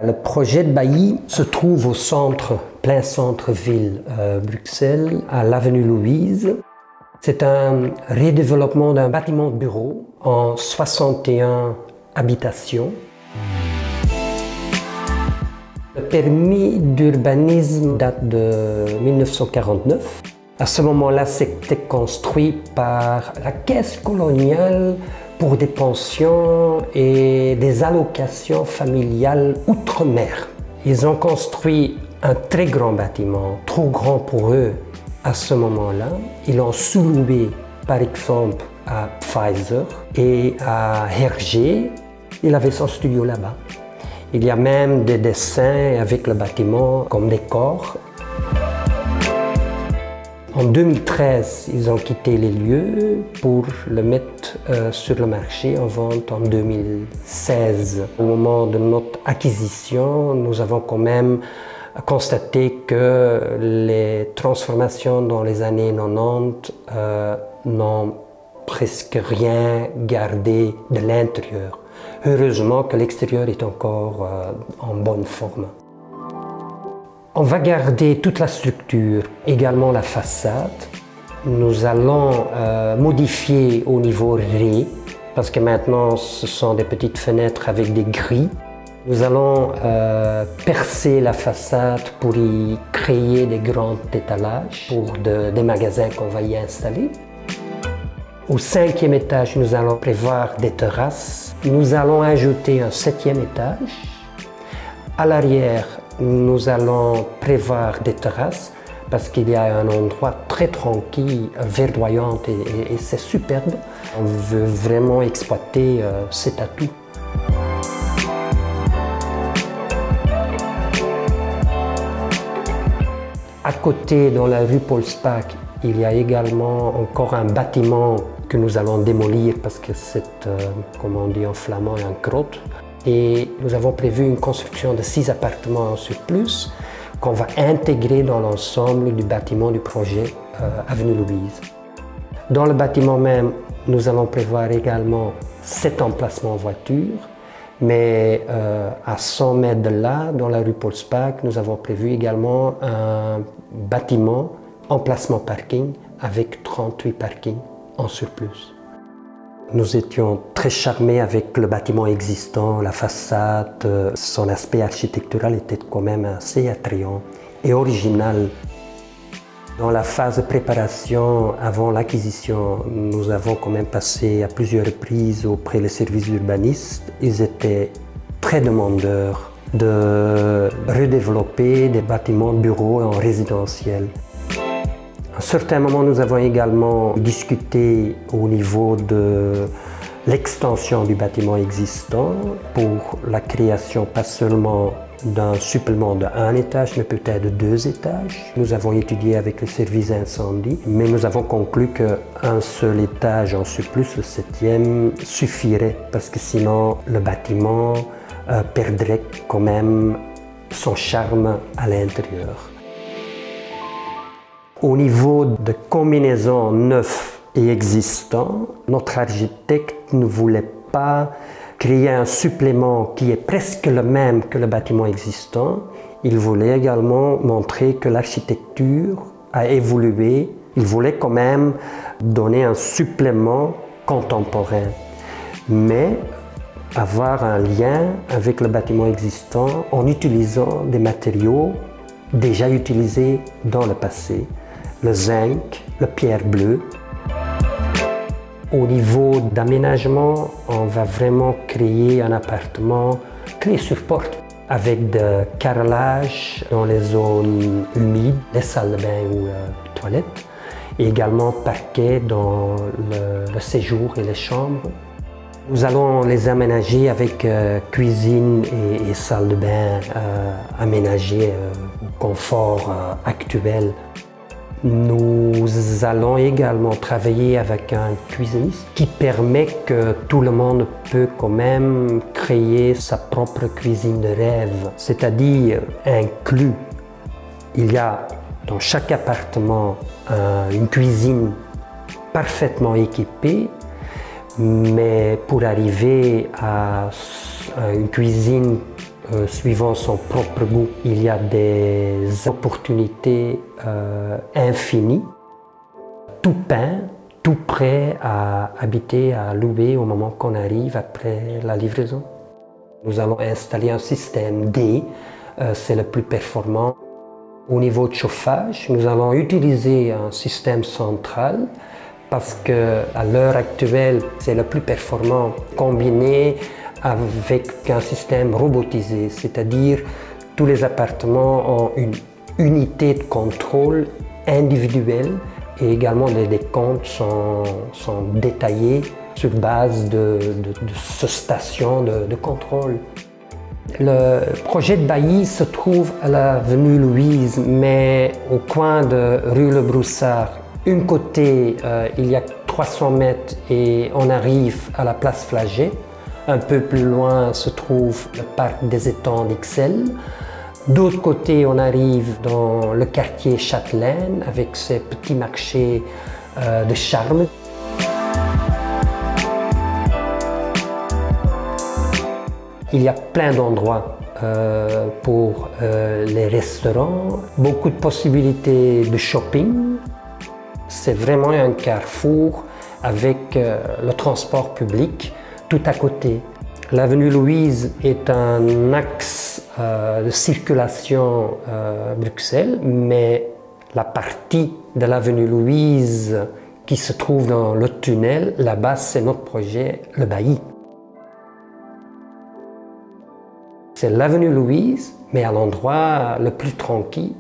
Le projet de bailli se trouve au centre, plein centre-ville Bruxelles, à l'avenue Louise. C'est un redéveloppement d'un bâtiment de bureau en 61 habitations. Le permis d'urbanisme date de 1949. À ce moment-là, c'était construit par la Caisse coloniale pour des pensions et des allocations familiales outre-mer. Ils ont construit un très grand bâtiment, trop grand pour eux à ce moment-là. Ils l'ont sous-loué, par exemple, à Pfizer et à Hergé. Il avait son studio là-bas. Il y a même des dessins avec le bâtiment comme décor. En 2013, ils ont quitté les lieux pour le mettre sur le marché en vente en 2016. Au moment de notre acquisition, nous avons quand même constaté que les transformations dans les années 90 n'ont presque rien gardé de l'intérieur. Heureusement que l'extérieur est encore en bonne forme. On va garder toute la structure, également la façade. Nous allons modifier au niveau rez, parce que maintenant ce sont des petites fenêtres avec des grilles. Nous allons percer la façade pour y créer des grands étalages pour des magasins qu'on va y installer. Au 5e étage, nous allons prévoir des terrasses. Nous allons ajouter un 7e étage. À l'arrière, nous allons prévoir des terrasses parce qu'il y a un endroit très tranquille, verdoyant et c'est superbe. On veut vraiment exploiter cet atout. À côté, dans la rue Paul Spaak, il y a également encore un bâtiment que nous allons démolir parce que c'est, comme on dit en flamand, un crotte. Et nous avons prévu une construction de 6 appartements en surplus qu'on va intégrer dans l'ensemble du bâtiment du projet Avenue Louise. Dans le bâtiment même, nous allons prévoir également 7 emplacements voitures, mais à 100 mètres de là, dans la rue Paul Spaak, nous avons prévu également un bâtiment emplacement parking avec 38 parkings en surplus. Nous étions très charmés avec le bâtiment existant, la façade, son aspect architectural était quand même assez attrayant et original. Dans la phase de préparation, avant l'acquisition, nous avons quand même passé à plusieurs reprises auprès des services urbanistes. Ils étaient très demandeurs de redévelopper des bâtiments de bureaux en résidentiel. À un certain moment, nous avons également discuté au niveau de l'extension du bâtiment existant pour la création pas seulement d'un supplément de 1 étage, mais peut-être de 2 étages. Nous avons étudié avec le service incendie, mais nous avons conclu qu'un seul étage en surplus, le 7e, suffirait parce que sinon le bâtiment perdrait quand même son charme à l'intérieur. Au niveau de combinaisons neufs et existants, notre architecte ne voulait pas créer un supplément qui est presque le même que le bâtiment existant. Il voulait également montrer que l'architecture a évolué. Il voulait quand même donner un supplément contemporain, mais avoir un lien avec le bâtiment existant en utilisant des matériaux déjà utilisés dans le passé. Le zinc, la pierre bleue. Au niveau d'aménagement, on va vraiment créer un appartement clé sur porte avec de carrelage dans les zones humides, les salles de bain ou toilettes, et également parquet dans le séjour et les chambres. Nous allons les aménager avec cuisine et salle de bain aménagées au confort actuel. Nous allons également travailler avec un cuisiniste qui permet que tout le monde peut quand même créer sa propre cuisine de rêve, c'est-à-dire inclus. Il y a dans chaque appartement une cuisine parfaitement équipée, mais pour arriver à une cuisine suivant son propre goût. Il y a des opportunités infinies, tout peint, tout prêt à habiter, à louer au moment qu'on arrive après la livraison. Nous allons installer un système D, c'est le plus performant. Au niveau de chauffage, nous allons utiliser un système central parce qu'à l'heure actuelle, c'est le plus performant combiné avec un système robotisé, c'est-à-dire tous les appartements ont une unité de contrôle individuelle et également les décomptes sont détaillés sur base de ce station de contrôle. Le projet de bailli se trouve à l'avenue Louise, mais au coin de rue Le Broussard. D'un côté, il y a 300 mètres et on arrive à la place Flagey. Un peu plus loin se trouve le parc des étangs d'Ixelles. D'autre côté, on arrive dans le quartier Châtelaine avec ses petits marchés de charme. Il y a plein d'endroits pour les restaurants, beaucoup de possibilités de shopping. C'est vraiment un carrefour avec le transport public tout à côté. L'avenue Louise est un axe de circulation Bruxelles, mais la partie de l'avenue Louise qui se trouve dans le tunnel, là-bas, c'est notre projet, le bailli. C'est l'avenue Louise, mais à l'endroit le plus tranquille.